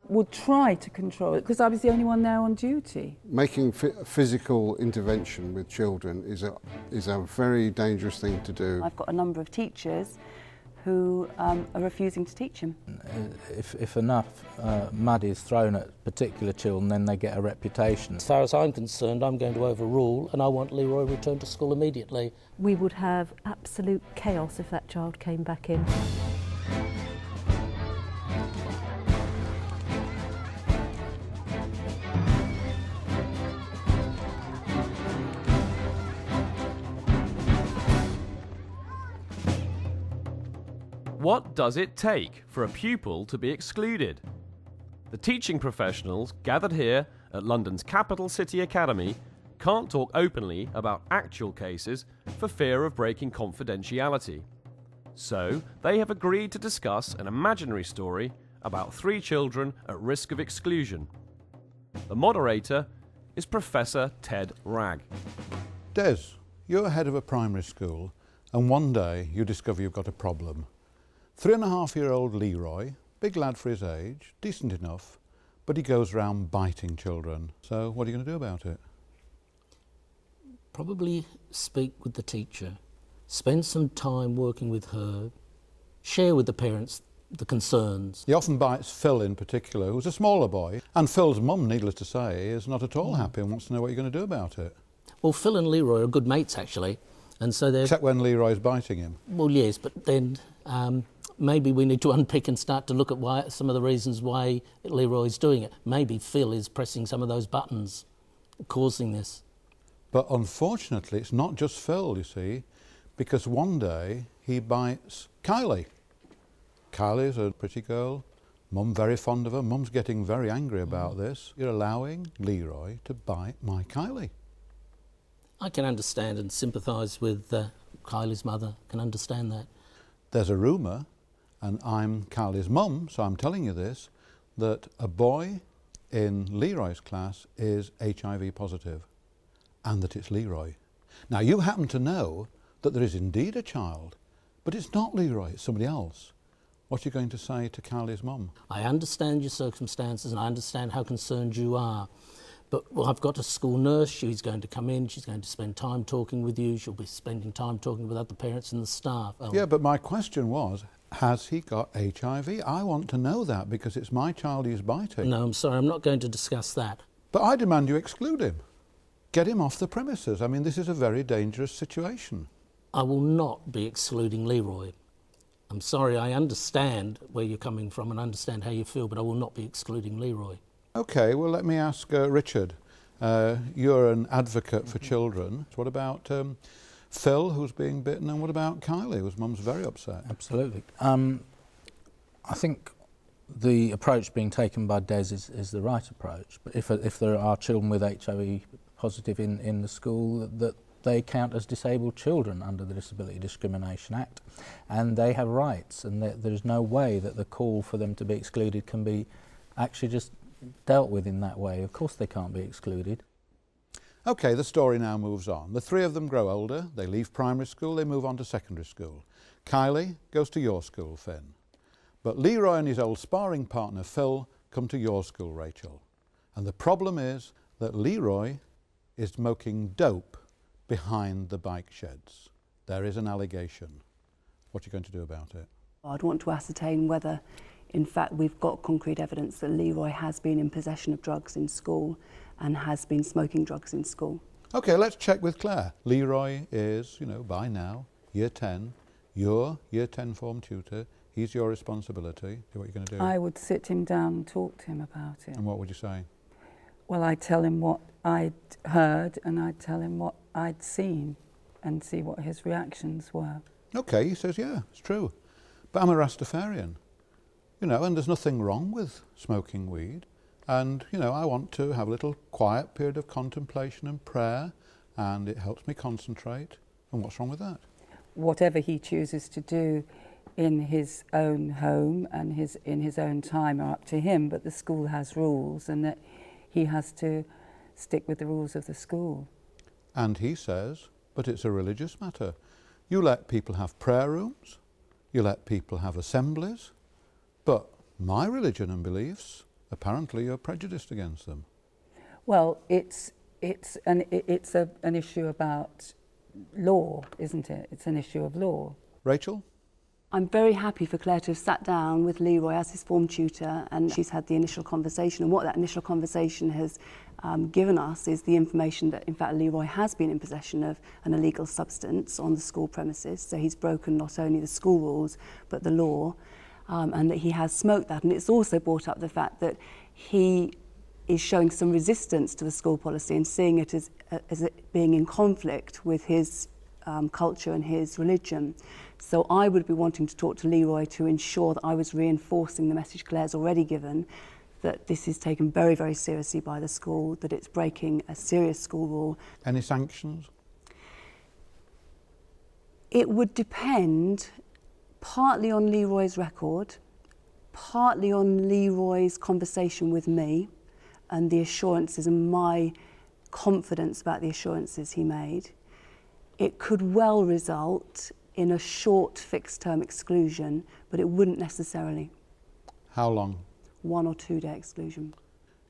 Would try to control it because I was the only one there on duty. Making physical intervention with children is a very dangerous thing to do. I've got a number of teachers who are refusing to teach him. If enough mud is thrown at particular children, then they get a reputation. As far as I'm concerned, I'm going to overrule and I want Leroy returned to school immediately. We would have absolute chaos if that child came back in. What does it take for a pupil to be excluded? The teaching professionals gathered here at London's capital city academy can't talk openly about actual cases for fear of breaking confidentiality. So they have agreed to discuss an imaginary story about 3 children at risk of exclusion. The moderator is Professor Ted Wragg. Des, you're head of a primary school and one day you discover you've got a problem. 3.5-year-old Leroy, big lad for his age, decent enough, but he goes round biting children. So what are you going to do about it? Probably speak with the teacher, spend some time working with her, share with the parents the concerns. He often bites Phil in particular, who's a smaller boy, and Phil's mum, needless to say, is not at all happy and wants to know what you're going to do about it. Well, Phil and Leroy are good mates actually, and so they're... Except when Leroy's biting him. Well, yes, but then maybe we need to unpick and start to look at some of the reasons why Leroy's doing it. Maybe Phil is pressing some of those buttons, causing this. But unfortunately, it's not just Phil, you see, because one day he bites Kylie. Kylie's a pretty girl, Mum very fond of her, Mum's getting very angry about this. You're allowing Leroy to bite my Kylie. I can understand and sympathise with Kylie's mother, can understand that. There's a rumour, and I'm Kylie's mum, so I'm telling you this, that a boy in Leroy's class is HIV positive, and that it's Leroy. Now, you happen to know that there is indeed a child, but it's not Leroy, it's somebody else. What are you going to say to Kylie's mum? I understand your circumstances and I understand how concerned you are. But I've got a school nurse, she's going to come in, she's going to spend time talking with you, she'll be spending time talking with other parents and the staff. Oh. Yeah, but my question was, has he got HIV? I want to know that because it's my child he's biting. No, I'm sorry, I'm not going to discuss that. But I demand you exclude him. Get him off the premises. I mean, this is a very dangerous situation. I will not be excluding Leroy. I'm sorry, I understand where you're coming from and understand how you feel, but I will not be excluding Leroy. OK, well, let me ask Richard. You're an advocate for children. What about Phil, who's being bitten, and what about Kylie, whose mum's very upset? Absolutely. I think the approach being taken by Des is the right approach, but if there are children with HIV positive in the school, that they count as disabled children under the Disability Discrimination Act, and they have rights, and there's no way that the call for them to be excluded can be actually just dealt with in that way. Of course they can't be excluded. OK, the story now moves on. The 3 of them grow older, they leave primary school, they move on to secondary school. Kylie goes to your school, Finn. But Leroy and his old sparring partner, Phil, come to your school, Rachel. And the problem is that Leroy is smoking dope behind the bike sheds. There is an allegation. What are you going to do about it? I'd want to ascertain whether, in fact, we've got concrete evidence that Leroy has been in possession of drugs in school and has been smoking drugs in school. OK, let's check with Claire. Leroy is, you know, by now, year 10. You're year 10 form tutor. He's your responsibility. What are you going to do? I would sit him down and talk to him about it. And what would you say? Well, I'd tell him what I'd heard and I'd tell him what I'd seen and see what his reactions were. OK, he says, yeah, it's true. But I'm a Rastafarian. You know, and there's nothing wrong with smoking weed. And, you know, I want to have a little quiet period of contemplation and prayer, and it helps me concentrate. And what's wrong with that? Whatever he chooses to do in his own home and in his own time are up to him, but the school has rules and that he has to stick with the rules of the school. And he says, but it's a religious matter. You let people have prayer rooms, you let people have assemblies, but my religion and beliefs apparently you're prejudiced against them. Well, it's an issue about law, isn't it? It's an issue of law. Rachel? I'm very happy for Claire to have sat down with Leroy as his form tutor, and she's had the initial conversation, and what that initial conversation has given us is the information that in fact Leroy has been in possession of an illegal substance on the school premises, so he's broken not only the school rules but the law, and that he has smoked that. And it's also brought up the fact that he is showing some resistance to the school policy and seeing it as it being in conflict with his culture and his religion. So I would be wanting to talk to Leroy to ensure that I was reinforcing the message Claire's already given, that this is taken very, very seriously by the school, that it's breaking a serious school rule. Any sanctions? It would depend partly on Leroy's record, partly on Leroy's conversation with me and the assurances and my confidence about the assurances he made. It could well result in a short fixed-term exclusion, but it wouldn't necessarily. How long? 1 or 2 day exclusion.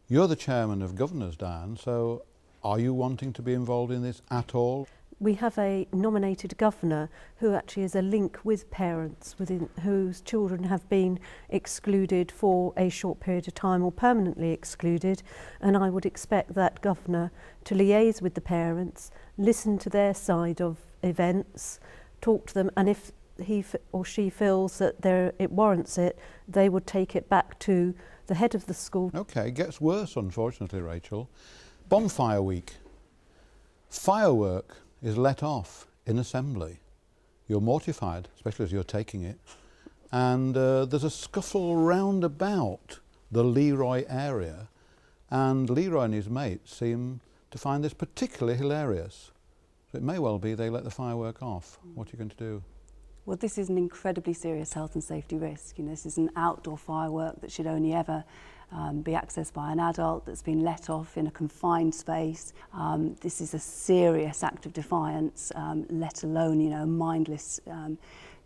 You're the chairman of governors, Diane, so are you wanting to be involved in this at all? We have a nominated governor who actually is a link with parents within whose children have been excluded for a short period of time or permanently excluded, and I would expect that governor to liaise with the parents, listen to their side of events, talk to them, and if he or she feels that it warrants it, they would take it back to the head of the school. Okay, it gets worse, unfortunately, Rachel. Bonfire week. Firework is let off in assembly. You're mortified, especially as you're taking it, and there's a scuffle round about the Leroy area, and Leroy and his mates seem to find this particularly hilarious. So it may well be they let the firework off. What are you going to do? Well, this is an incredibly serious health and safety risk. You know, this is an outdoor firework that should only ever be accessed by an adult, that's been let off in a confined space. This is a serious act of defiance, let alone, you know, a mindless,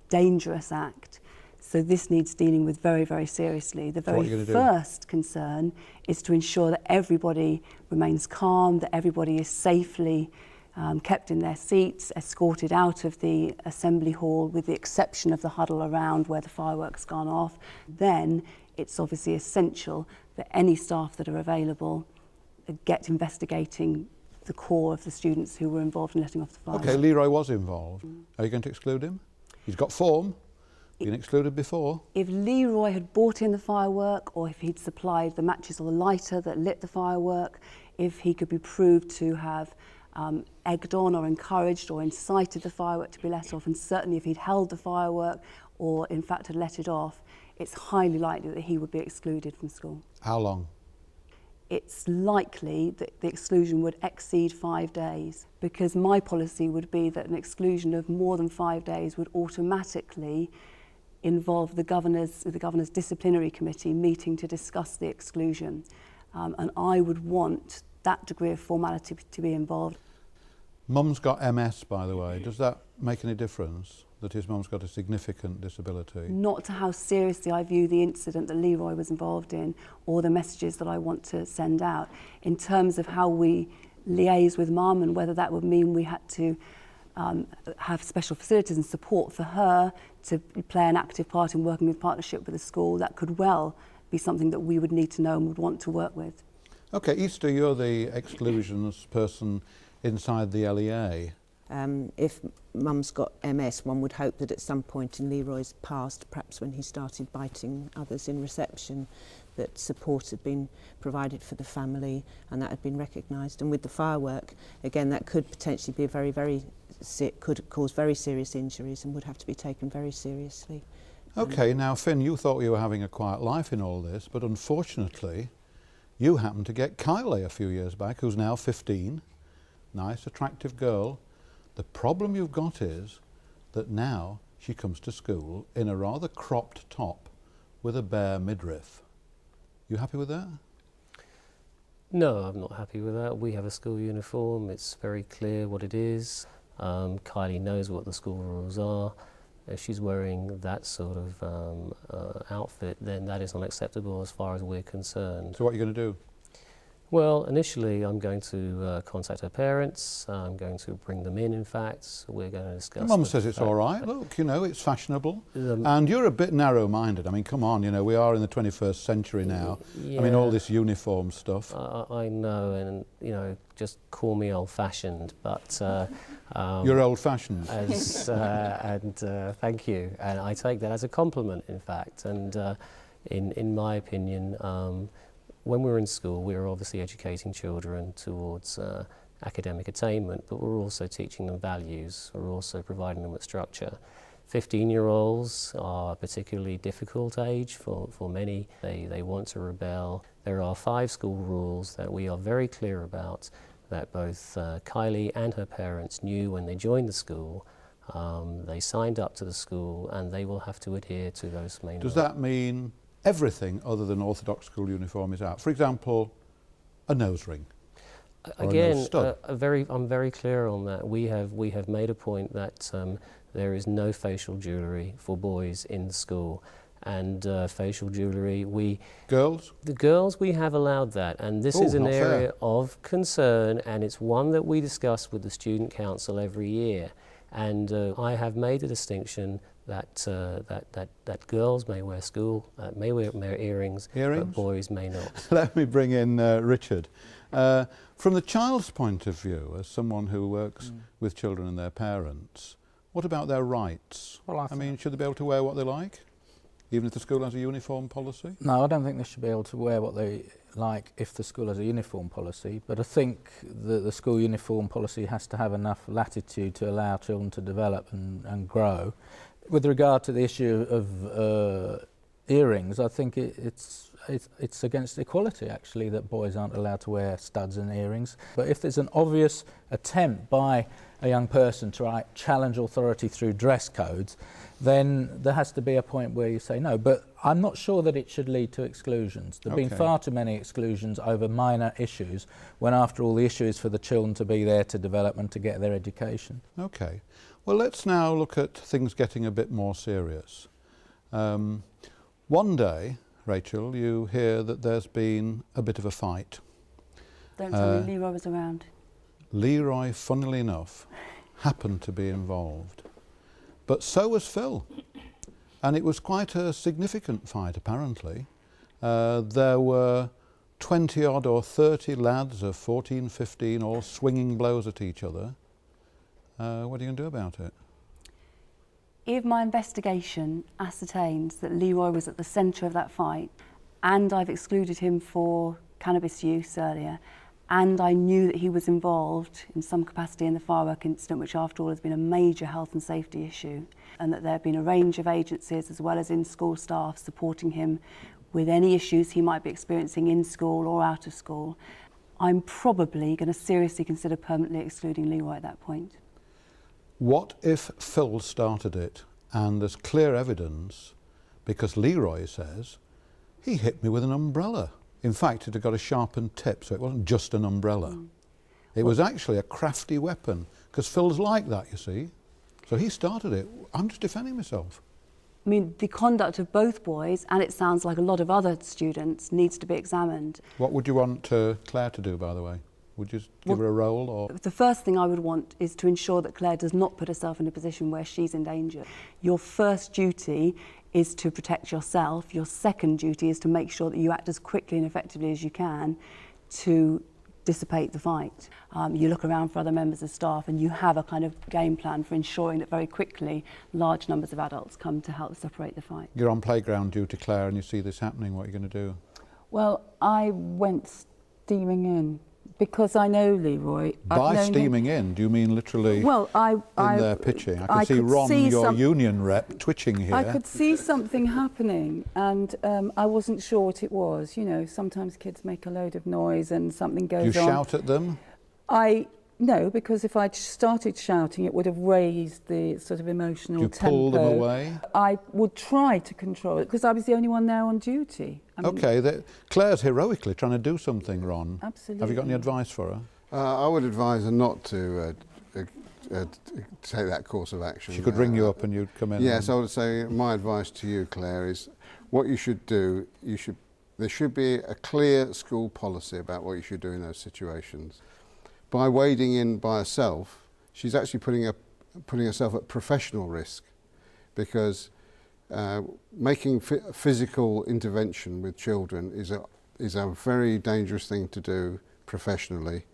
dangerous act. So this needs dealing with very, very seriously. The very first concern is to ensure that everybody remains calm, that everybody is safely kept in their seats, escorted out of the assembly hall with the exception of the huddle around where the fireworks gone off. Then it's obviously essential that any staff that are available get investigating the core of the students who were involved in letting off the fireworks. Okay, Leroy was involved. Are you going to exclude him? He's got form, been excluded before. If Leroy had brought in the firework, or if he'd supplied the matches or the lighter that lit the firework, if he could be proved to have egged on or encouraged or incited the firework to be let off, and certainly if he'd held the firework or in fact had let it off, it's highly likely that he would be excluded from school. How long? It's likely that the exclusion would exceed 5 days, because my policy would be that an exclusion of more than 5 days would automatically involve the governor's disciplinary committee meeting to discuss the exclusion, and I would want that degree of formality to be involved. Mum's got MS, by the way. Does that make any difference, that his mum's got a significant disability? Not to how seriously I view the incident that Leroy was involved in, or the messages that I want to send out. In terms of how we liaise with Mum, and whether that would mean we had to have special facilities and support for her to play an active part in working with partnership with the school, that could well be something that we would need to know and would want to work with. Okay, Easter, you're the exclusions person inside the LEA. If Mum's got MS, one would hope that at some point in Leroy's past, perhaps when he started biting others in reception, that support had been provided for the family and that had been recognised. And with the firework, again, that could potentially be could cause very serious injuries and would have to be taken very seriously. Okay, now Finn, you thought you were having a quiet life in all this, but unfortunately you happened to get Kylie a few years back, who's now 15, nice, attractive girl. The problem you've got is that now she comes to school in a rather cropped top with a bare midriff. You happy with that? No, I'm not happy with that. We have a school uniform. It's very clear what it is. Kylie knows what the school rules are. if she's wearing that sort of outfit, then that is unacceptable as far as we're concerned. So what are you going to do? Well, initially I'm going to contact her parents. I'm going to bring them in fact. We're going to discuss... Mum says it's all right. Look, you know, it's fashionable. And you're a bit narrow-minded. I mean, come on, you know, we are in the 21st century now. Yeah, I mean, all this uniform stuff. I know, and, you know, just call me old-fashioned, but... you're old-fashioned. And thank you. And I take that as a compliment, in fact. And in my opinion, when we're in school, we're obviously educating children towards academic attainment, but we're also teaching them values. We're also providing them with structure. 15-year-olds are a particularly difficult age for many. They want to rebel. There are 5 school rules that we are very clear about, that both Kylie and her parents knew when they joined the school. They signed up to the school and they will have to adhere to those main rules. Does that mean everything other than orthodox school uniform is out? For example, a nose ring. Again, I'm very clear on that. We have made a point that there is no facial jewellery for boys in the school, and facial jewellery, the girls we have allowed that, and this is an area of concern, and it's one that we discuss with the student council every year. And I have made a distinction that that girls may wear may wear earrings, but boys may not. Let me bring in Richard. From the child's point of view, as someone who works with children and their parents, what about their rights? Well, I mean, should they be able to wear what they like, even if the school has a uniform policy? No, I don't think they should be able to wear what they like if the school has a uniform policy, but I think that the school uniform policy has to have enough latitude to allow children to develop and grow. With regard to the issue of earrings, I think it's against equality, actually, that boys aren't allowed to wear studs and earrings. But if there's an obvious attempt by a young person to challenge authority through dress codes, then there has to be a point where you say no. But I'm not sure that it should lead to exclusions. There have been far too many exclusions over minor issues, when after all the issue is for the children to be there to develop and to get their education. Okay. Well, let's now look at things getting a bit more serious. One day, Rachel, you hear that there's been a bit of a fight. Don't tell me Leroy was around. Leroy, funnily enough, happened to be involved. But so was Phil. And it was quite a significant fight, apparently. There were 20-odd or 30 lads of 14, 15, all swinging blows at each other. What are you going to do about it? If my investigation ascertains that Leroy was at the centre of that fight, and I've excluded him for cannabis use earlier, and I knew that he was involved in some capacity in the firework incident, which after all has been a major health and safety issue, and that there have been a range of agencies as well as in-school staff supporting him with any issues he might be experiencing in school or out of school, I'm probably going to seriously consider permanently excluding Leroy at that point. What if Phil started it and there's clear evidence, because Leroy says he hit me with an umbrella? In fact, it had got a sharpened tip, so it wasn't just an umbrella. It was actually a crafty weapon, because Phil's like that, you see. So he started it. I'm just defending myself. I mean, the conduct of both boys, and it sounds like a lot of other students, needs to be examined. What would you want Claire to do, by the way? Would you give her a role? Or? The first thing I would want is to ensure that Claire does not put herself in a position where she's in danger. Your first duty is to protect yourself. Your second duty is to make sure that you act as quickly and effectively as you can to dissipate the fight. You look around for other members of staff and you have a kind of game plan for ensuring that very quickly large numbers of adults come to help separate the fight. You're on playground duty, Claire, and you see this happening. What are you going to do? Well, I went steaming in. Because I know Leroy. By steaming in, do you mean literally in there pitching? I can see Ron, your union rep, twitching here. I could see something happening and I wasn't sure what it was. You know, sometimes kids make a load of noise and something goes on. Do you shout at them? No, because if I'd started shouting, it would have raised the sort of emotional tempo. Do you pull them away? I would try to control it, because I was the only one there on duty. I mean, OK, Claire's heroically trying to do something, Ron. Absolutely. Have you got any advice for her? I would advise her not to take that course of action. She could ring you up and you'd come in. Yes, I would say my advice to you, Claire, is what you should do, there should be a clear school policy about what you should do in those situations. By wading in by herself, she's actually putting herself at professional risk, because making physical intervention with children is a very dangerous thing to do professionally,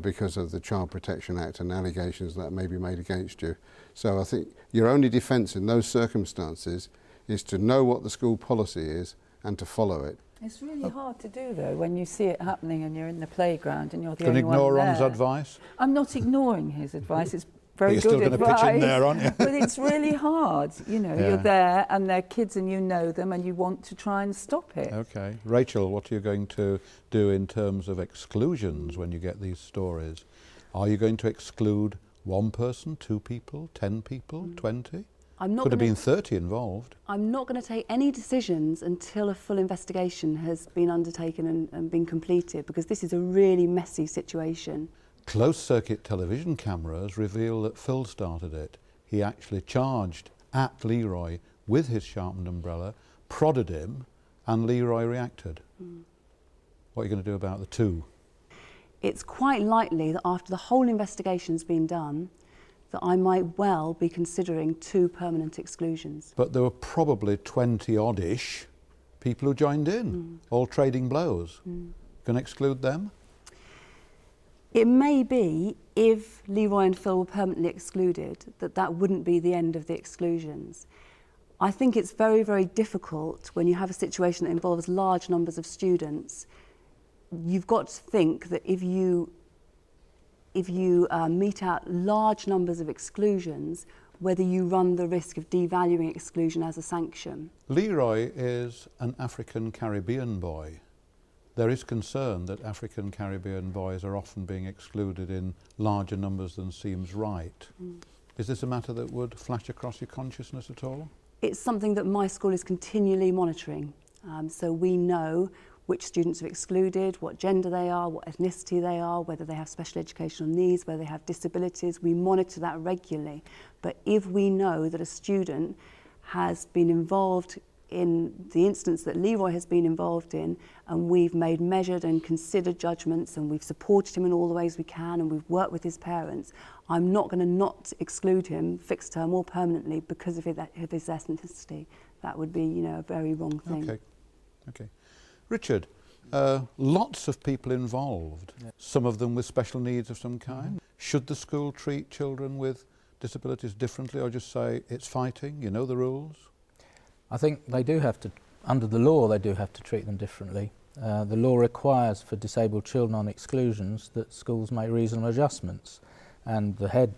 because of the Child Protection Act and allegations that may be made against you. So I think your only defence in those circumstances is to know what the school policy is and to follow it. It's really hard to do, though, when you see it happening and you're in the playground and you're the only one there. Can ignore Ron's advice? I'm not ignoring his advice. It's very good advice. You're still going to pitch in there, aren't you? But it's really hard. You know, you're there and they're kids and you know them and you want to try and stop it. Okay. Rachel, what are you going to do in terms of exclusions when you get these stories? Are you going to exclude one person, 2 people, 10 people, 20? Could have been 30 involved. I'm not going to take any decisions until a full investigation has been undertaken and been completed, because this is a really messy situation. Closed-circuit television cameras reveal that Phil started it. He actually charged at Leroy with his sharpened umbrella, prodded him, and Leroy reacted. What are you going to do about the 2? It's quite likely that after the whole investigation's been done, that I might well be considering 2 permanent exclusions. But there were probably 20-odd-ish people who joined in, all trading blows. Going to exclude them? It may be, if Leroy and Phil were permanently excluded, that wouldn't be the end of the exclusions. I think it's very, very difficult when you have a situation that involves large numbers of students. You've got to think that if you mete out large numbers of exclusions, whether you run the risk of devaluing exclusion as a sanction. Leroy is an African Caribbean boy. There is concern that African Caribbean boys are often being excluded in larger numbers than seems right. Is this a matter that would flash across your consciousness at all? It's something that my school is continually monitoring. So we know which students are excluded, what gender they are, what ethnicity they are, whether they have special educational needs, whether they have disabilities. We monitor that regularly. But if we know that a student has been involved in the instance that Leroy has been involved in, and we've made measured and considered judgments and we've supported him in all the ways we can and we've worked with his parents, I'm not going to not exclude him fixed term or permanently because of his ethnicity. That would be, a very wrong thing. Okay. Richard, lots of people involved, some of them with special needs of some kind. Should the school treat children with disabilities differently, or just say it's fighting, you know the rules? I think they do have to, under the law, they do have to treat them differently. The law requires for disabled children on exclusions that schools make reasonable adjustments. And the head,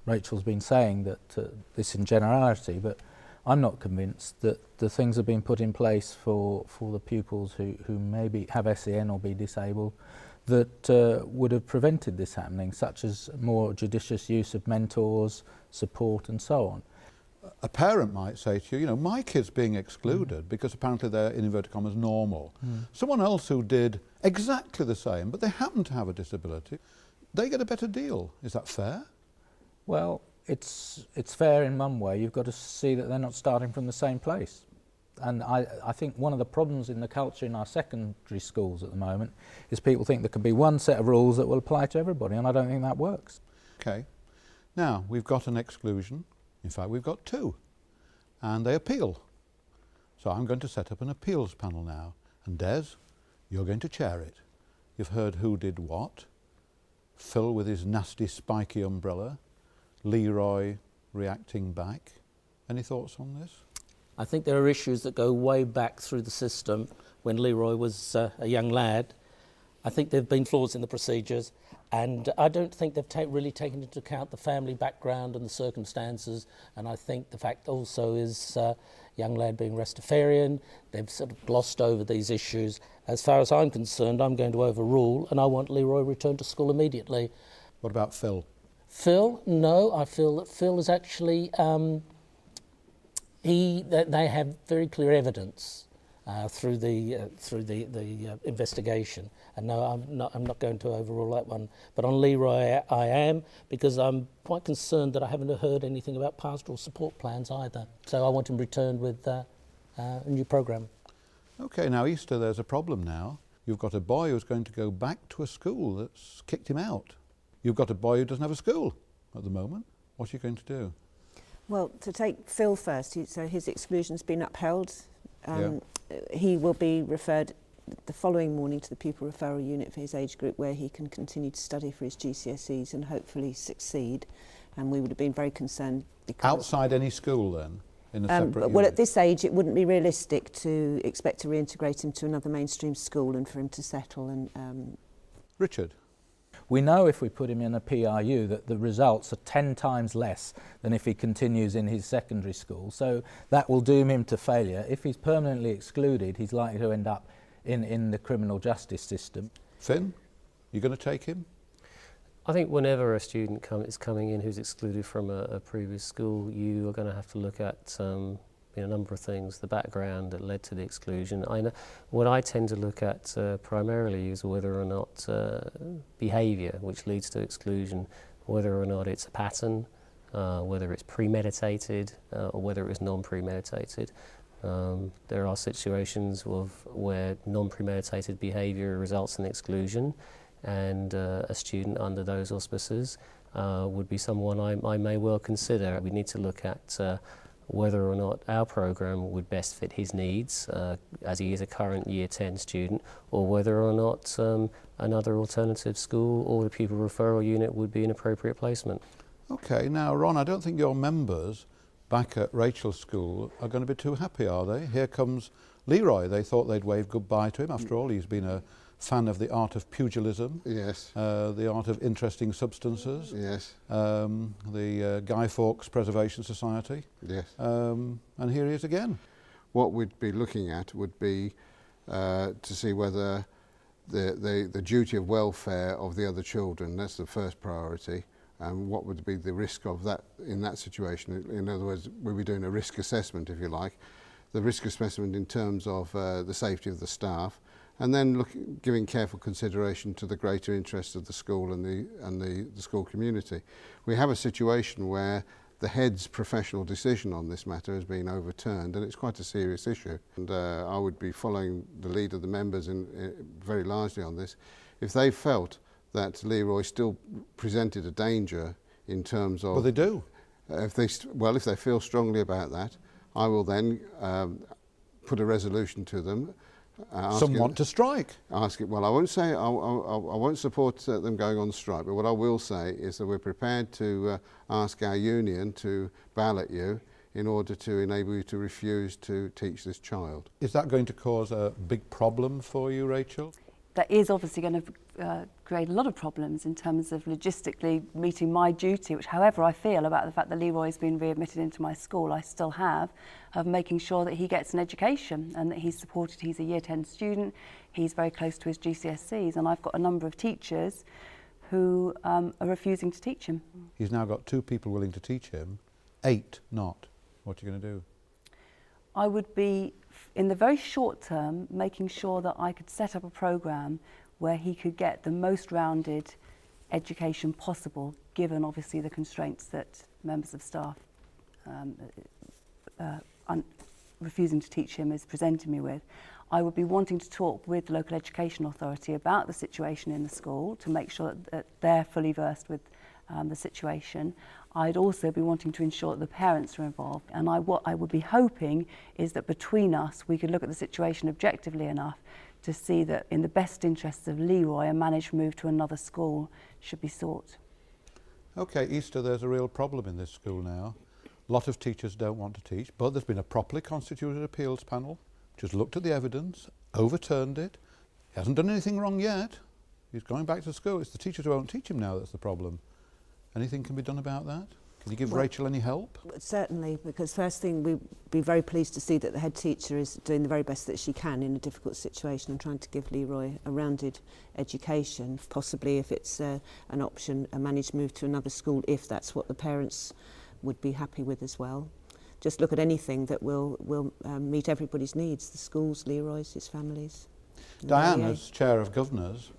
Rachel's been saying that this in generality, but I'm not convinced that the things have been put in place for the pupils who maybe have SEN or be disabled that would have prevented this happening, such as more judicious use of mentors, support and so on. A parent might say to you, my kid's being excluded because apparently they're, in inverted commas, normal. Someone else who did exactly the same, but they happen to have a disability, they get a better deal. Is that fair? Well, it's fair in one way. You've got to see that they're not starting from the same place. And I think one of the problems in the culture in our secondary schools at the moment is people think there can be one set of rules that will apply to everybody, and I don't think that works. Okay. Now, we've got an exclusion. In fact, we've got 2, and they appeal. So I'm going to set up an appeals panel now, and Des, you're going to chair it. You've heard who did what, Phil with his nasty spiky umbrella, Leroy reacting back. Any thoughts on this? I think there are issues that go way back through the system when Leroy was a young lad. I think there have been flaws in the procedures, and I don't think they've really taken into account the family background and the circumstances. And I think the fact also is young lad being Rastafarian, they've sort of glossed over these issues. As far as I'm concerned, I'm going to overrule, and I want Leroy returned to school immediately. What about Phil? Phil, no, I feel that Phil is actually, they have very clear evidence through the investigation. And no, I'm not going to overrule that one. But on Leroy, I am, because I'm quite concerned that I haven't heard anything about pastoral support plans either. So I want him returned with a new programme. Okay, now Easter, there's a problem now. You've got a boy who's going to go back to a school that's kicked him out. You've got a boy who doesn't have a school at the moment. What are you going to do? Well, to take Phil first, so his exclusion's been upheld. He will be referred the following morning to the pupil referral unit for his age group, where he can continue to study for his GCSEs and hopefully succeed. And we would have been very concerned because... Outside any school then? In a separate well, unit? at this age, it wouldn't be realistic to expect to reintegrate him to another mainstream school and for him to settle. And Richard? We know if we put him in a PRU that the results are 10 times less than if he continues in his secondary school. So that will doom him to failure. If he's permanently excluded, he's likely to end up in the criminal justice system. Finn, you going to take him? I think whenever a student is coming in who's excluded from a previous school, you are going to have to look at a number of things, the background that led to the exclusion. What I tend to look at primarily is whether or not behaviour which leads to exclusion, whether or not it's a pattern, whether it's premeditated or whether it's non-premeditated. There are situations where non-premeditated behaviour results in exclusion, and a student under those auspices would be someone I may well consider. We need to look at whether or not our programme would best fit his needs, as he is a current Year 10 student, or whether or not another alternative school or the pupil referral unit would be an appropriate placement. Okay, now Ron, I don't think your members back at Rachel's school are going to be too happy, are they? Here comes Leroy. They thought they'd wave goodbye to him. After all, he's been a fan of the art of pugilism, Yes. The art of interesting substances, Yes. the Guy Fawkes Preservation Society, Yes. and here he is again. What we'd be looking at would be to see whether the duty of welfare of the other children, that's the first priority, and what would be the risk of that in that situation. In other words, we'll be doing a risk assessment, if you like, the risk assessment in terms of the safety of the staff, and then giving careful consideration to the greater interests of the school and the school community. We have a situation where the head's professional decision on this matter has been overturned, and it's quite a serious issue. And I would be following the lead of the members very largely on this. If they felt that Leroy still presented a danger in terms of... Well, they do. If they feel strongly about that, I will then put a resolution to them. Some want to strike. Well, I won't say I won't support them going on strike, but what I will say is that we're prepared to ask our union to ballot you in order to enable you to refuse to teach this child. Is that going to cause a big problem for you, Rachel? That is obviously going to create a lot of problems in terms of logistically meeting my duty, which however I feel about the fact that Leroy has been readmitted into my school, I still have, of making sure that he gets an education and that he's supported. He's a Year 10 student, he's very close to his GCSEs, and I've got a number of teachers who are refusing to teach him. He's now got 2 people willing to teach him, 8 not. What are you going to do? I would be, in the very short term, making sure that I could set up a programme where he could get the most rounded education possible, given obviously the constraints that members of staff refusing to teach him is presenting me with. I would be wanting to talk with the local education authority about the situation in the school to make sure that they're fully versed with the situation. I'd also be wanting to ensure that the parents are involved, and what I would be hoping is that between us we could look at the situation objectively enough to see that in the best interests of Leroy a managed move to another school should be sought. Okay, Easter, there's a real problem in this school now. A lot of teachers don't want to teach, but there's been a properly constituted appeals panel which has looked at the evidence, overturned it. He hasn't done anything wrong yet. He's going back to school. It's the teachers who won't teach him now that's the problem. Anything can be done about that? Can you give Rachel any help? Certainly, because first thing, we'd be very pleased to see that the head teacher is doing the very best that she can in a difficult situation and trying to give Leroy a rounded education, possibly if it's an option, a managed move to another school, if that's what the parents would be happy with as well. just look at anything that will meet everybody's needs, the schools, Leroy's, his families. Diane, as Chair of Governors,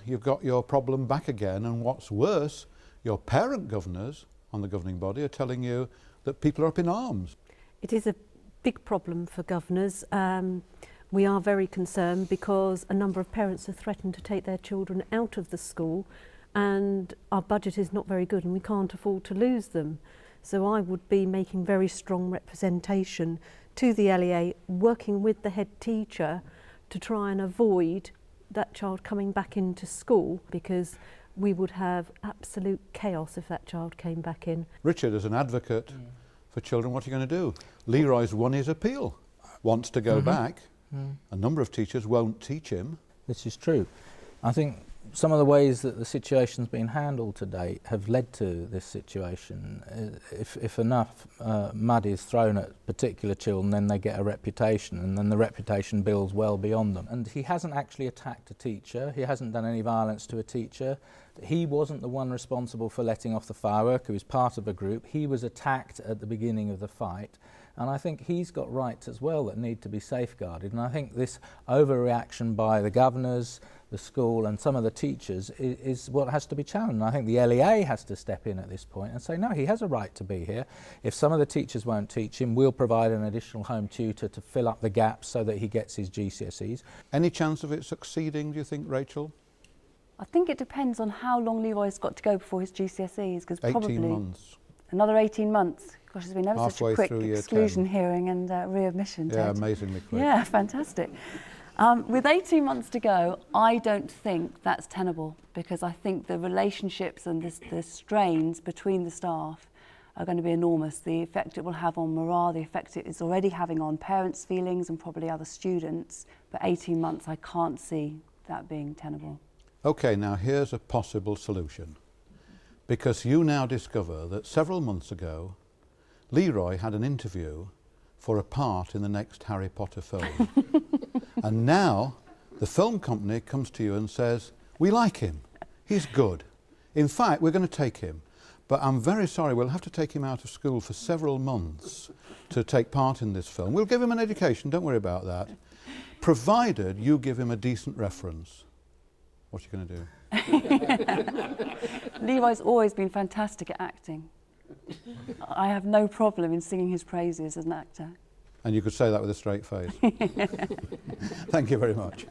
you've got your problem back again, and what's worse, your parent governors on the governing body are telling you that people are up in arms. It is a big problem for governors. We are very concerned because a number of parents have threatened to take their children out of the school, and our budget is not very good and we can't afford to lose them. So I would be making very strong representation to the LEA, working with the head teacher to try and avoid that child coming back into school, because we would have absolute chaos if that child came back in. Richard, as an advocate for children, what are you going to do? Leroy's won his appeal, wants to go back. A number of teachers won't teach him. This is true. I think some of the ways that the situation's been handled to date have led to this situation. If enough mud is thrown at particular children, then they get a reputation, and then the reputation builds well beyond them. And he hasn't actually attacked a teacher, he hasn't done any violence to a teacher. He wasn't the one responsible for letting off the firework, he was part of a group. He was attacked at the beginning of the fight. And I think he's got rights as well that need to be safeguarded. And I think this overreaction by the governors, the school and some of the teachers is what has to be challenged. And I think the LEA has to step in at this point and say, no, he has a right to be here. If some of the teachers won't teach him, we'll provide an additional home tutor to fill up the gaps so that he gets his GCSEs. Any chance of it succeeding, do you think, Rachel? I think it depends on how long Leroy's got to go before his GCSEs, because probably 18 months. Another 18 months. Gosh, there's been ever such Halfway a quick through year exclusion 10. hearing and readmission. Yeah, Ted. amazingly quick. Yeah, fantastic. With 18 months to go, I don't think that's tenable, because I think the relationships and the strains between the staff are going to be enormous. The effect it will have on morale, the effect it is already having on parents' feelings and probably other students. But 18 months, I can't see that being tenable. Okay, now here's a possible solution. Because you now discover that several months ago, Leroy had an interview for a part in the next Harry Potter film. And now the film company comes to you and says, we like him, he's good. In fact, we're going to take him. But I'm very sorry, we'll have to take him out of school for several months to take part in this film. We'll give him an education, don't worry about that. Provided you give him a decent reference. What are you going to do? Leroy's always been fantastic at acting. I have no problem in singing his praises as an actor. And you could say that with a straight face. Thank you very much.